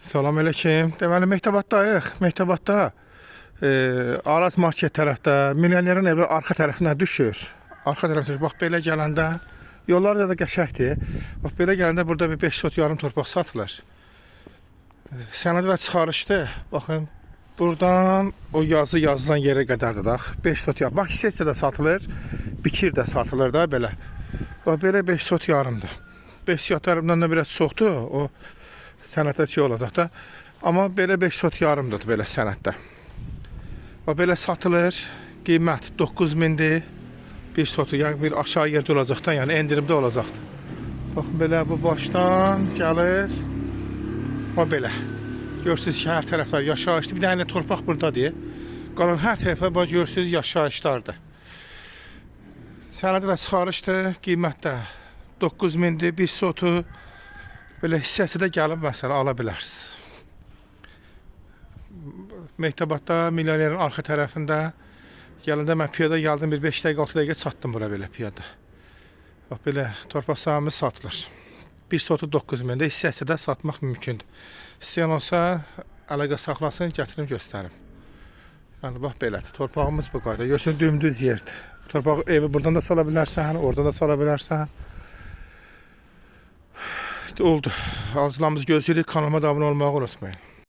Salam əleykum. Deməli, Mehtabaddayıq. Mehtabadda Araz market tərəfdə, milyonerin evi arxa tərəfindən düşür. Arxa tərəfindən, bax belə gələndə, yollar da qəşəkdir. Bax belə gələndə burada bir 5 sot yarım torpaq satılır. Sənədi və çıxarışdır. Baxın, buradan o yazılan yerə qədərdir da. 5 sot yarım. Bax, hissəcə də satılır, bikir də satılır da belə. Bax, belə 5 sot yarımdır. 5 sot yarımdan da biraz çoxdur. O sənətdə olacaq da. Amma belə 5 sot yarımdır belə sənətdə. Və belə satılır. Qiymət 9000-dir. Bir sotu, yəni bir aşağı yerdə olacaq da, yəni endirimdə olacaqdır. Baxın, belə bu başdan gəlir. Və belə. Görürsünüz ki, hər tərəflər yaşayışdır. Bir dənə torpaq buradadır. Qalan hər tərəfə bax, görürsünüz, yaşayışlardır. Sənədi də çıxarışdır. Qiymətdə 9000-dir. Bir sotu belə hissəsi də gəlib, məsələn, ala bilərsiniz. Mehtabadda, milyonerin arxa tərəfində gələndə mən piyada gəldim, bir 5 dəqiqə, 6 dəqiqə çatdım bura belə piyada. Bax, belə torpaq sahəmiz satılır. Bir sotu 9000-də, hissəsi də satmaq mümkündür. İstəyən olsa, əlaqə saxlasın, gətirim, göstərim. Yəni, bax, belədir. Torpağımız bu qayda. Görürsün, dümdüz yerdir. Torpaq evi buradan da sala bilərsən, oradan da sala bilərsən. Oldu. Arzularımızı gözləyirik. Kanalıma da abunə olmağı unutmayın.